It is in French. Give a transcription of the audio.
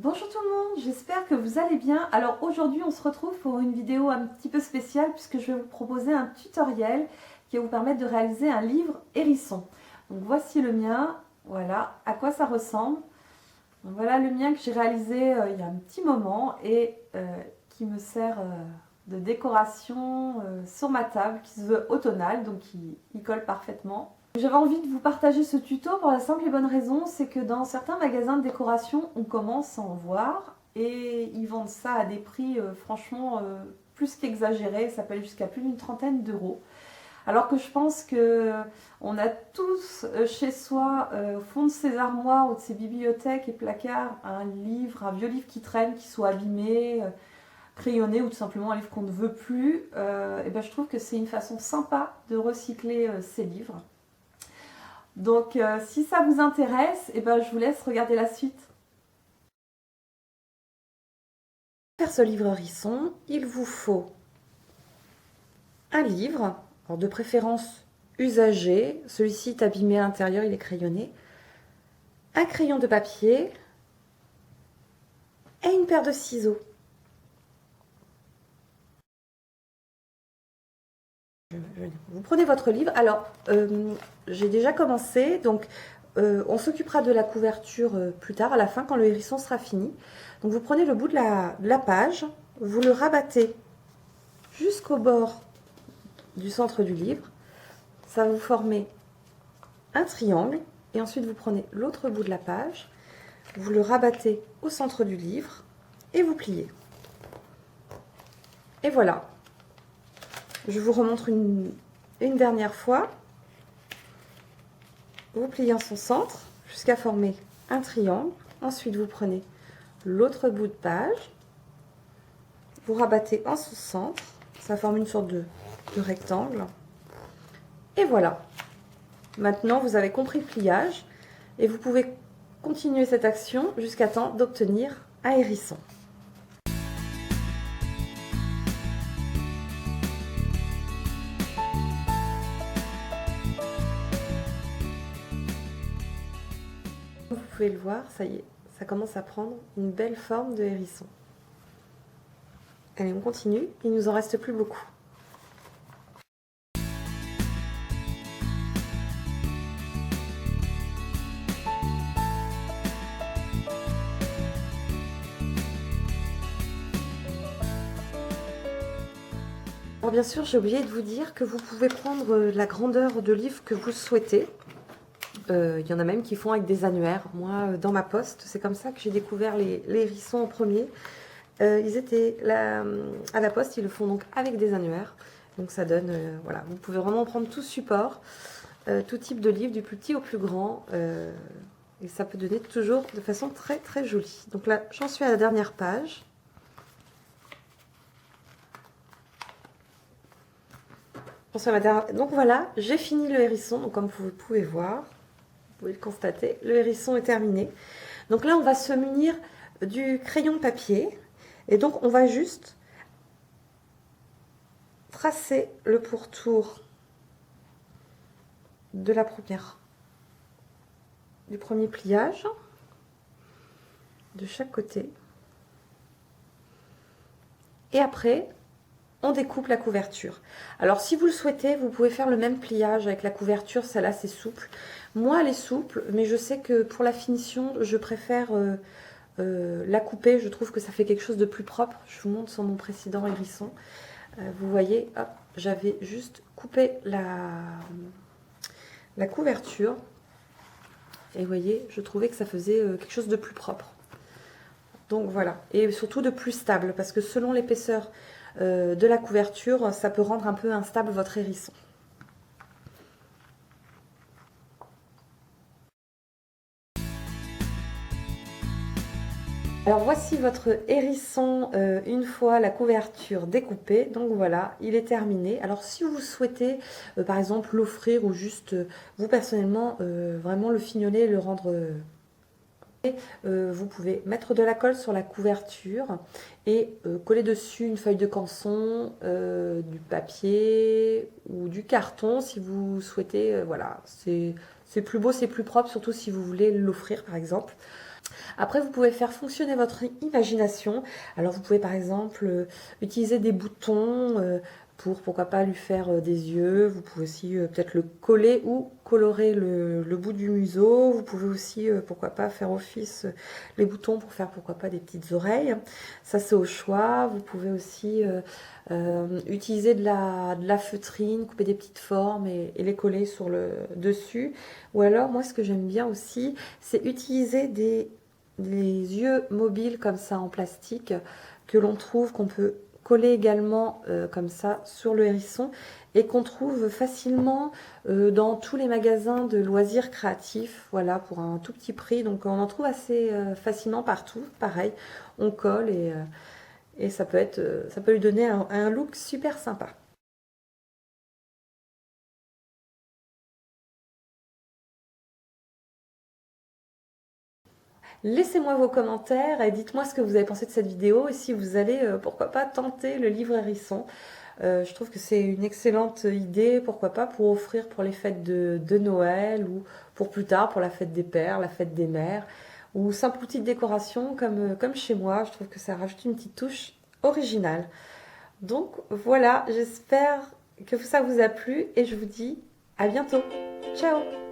Bonjour tout le monde, j'espère que vous allez bien. Alors aujourd'hui on se retrouve pour une vidéo un petit peu spéciale puisque je vais vous proposer un tutoriel qui va vous permettre de réaliser un livre hérisson. Donc voici le mien, voilà à quoi ça ressemble. Donc, voilà le mien que j'ai réalisé il y a un petit moment et qui me sert de décoration sur ma table, qui se veut automnale, donc il colle parfaitement. J'avais envie de vous partager ce tuto pour la simple et bonne raison, c'est que dans certains magasins de décoration, on commence à en voir et ils vendent ça à des prix franchement plus qu'exagérés, ça peut aller jusqu'à plus d'une trentaine d'euros. Alors que je pense que on a tous chez soi, au fond de ses armoires ou de ses bibliothèques et placards, un livre, un vieux livre qui traîne, qui soit abîmé, crayonné ou tout simplement un livre qu'on ne veut plus. Et ben je trouve que c'est une façon sympa de recycler ces livres. Donc si ça vous intéresse, eh ben, je vous laisse regarder la suite. Pour faire ce livre hérisson, il vous faut un livre, alors de préférence usagé, celui-ci est abîmé à l'intérieur, il est crayonné, un crayon de papier et une paire de ciseaux. Vous prenez votre livre. Alors, j'ai déjà commencé, donc on s'occupera de la couverture plus tard, à la fin, quand le hérisson sera fini. Donc vous prenez le bout de la page, vous le rabattez jusqu'au bord du centre du livre. Ça va vous former un triangle, et ensuite vous prenez l'autre bout de la page, vous le rabattez au centre du livre, et vous pliez. Et voilà. Je vous remontre une dernière fois. Vous pliez en son centre jusqu'à former un triangle. Ensuite, vous prenez l'autre bout de page. Vous rabattez en son centre. Ça forme une sorte de rectangle. Et voilà. Maintenant, vous avez compris le pliage. Et vous pouvez continuer cette action jusqu'à temps d'obtenir un hérisson. Vous pouvez le voir, ça y est, ça commence à prendre une belle forme de hérisson. Allez, on continue, il nous en reste plus beaucoup. Alors bien sûr, j'ai oublié de vous dire que vous pouvez prendre la grandeur de livre que vous souhaitez. Il y en a même qui font avec des annuaires. Moi, dans ma poste, c'est comme ça que j'ai découvert les hérissons en premier. Ils étaient là, à la poste, ils le font donc avec des annuaires. Donc ça donne, voilà, vous pouvez vraiment prendre tout support, tout type de livre, du plus petit au plus grand. Et ça peut donner toujours de façon très très jolie. Donc là, j'en suis à la dernière page. Donc voilà, j'ai fini le hérisson. Donc comme vous pouvez voir, vous pouvez le constater, le hérisson est terminé. Donc là, on va se munir du crayon de papier. Et donc, on va juste tracer le pourtour de du premier pliage, de chaque côté. Et après, on découpe la couverture. Alors, si vous le souhaitez, vous pouvez faire le même pliage avec la couverture. Celle-là, c'est souple. Moi, elle est souple, mais je sais que pour la finition, je préfère la couper. Je trouve que ça fait quelque chose de plus propre. Je vous montre sur mon précédent hérisson. Vous voyez, j'avais juste coupé la couverture. Et vous voyez, je trouvais que ça faisait quelque chose de plus propre. Donc voilà. Et surtout de plus stable, parce que selon l'épaisseur de la couverture, ça peut rendre un peu instable votre hérisson. Alors voici votre hérisson une fois la couverture découpée. Donc voilà, il est terminé. Alors si vous souhaitez par exemple l'offrir ou juste vous personnellement vraiment le fignoler et le rendre... vous pouvez mettre de la colle sur la couverture et coller dessus une feuille de canson, du papier ou du carton si vous souhaitez. Voilà, c'est plus beau, c'est plus propre, surtout si vous voulez l'offrir par exemple. Après, vous pouvez faire fonctionner votre imagination. Alors, vous pouvez par exemple utiliser des boutons pour, pourquoi pas, lui faire des yeux. Vous pouvez aussi peut-être le coller ou colorer le bout du museau. Vous pouvez aussi, pourquoi pas, faire office les boutons pour faire, pourquoi pas, des petites oreilles. Ça, c'est au choix. Vous pouvez aussi utiliser de la feutrine, couper des petites formes et les coller sur le dessus. Ou alors, moi, ce que j'aime bien aussi, c'est utiliser des yeux mobiles comme ça en plastique que l'on trouve, qu'on peut coller également comme ça sur le hérisson et qu'on trouve facilement dans tous les magasins de loisirs créatifs, voilà, pour un tout petit prix. Donc on en trouve assez facilement partout. Pareil, on colle et ça peut être, ça peut lui donner un look super sympa. Laissez-moi vos commentaires et dites-moi ce que vous avez pensé de cette vidéo et si vous allez, pourquoi pas, tenter le livre hérisson. Je trouve que c'est une excellente idée, pourquoi pas, pour offrir pour les fêtes de Noël ou pour plus tard, pour la fête des pères, la fête des mères, ou simple outil de décoration comme chez moi. Je trouve que ça rajoute une petite touche originale. Donc voilà, j'espère que ça vous a plu et je vous dis à bientôt. Ciao!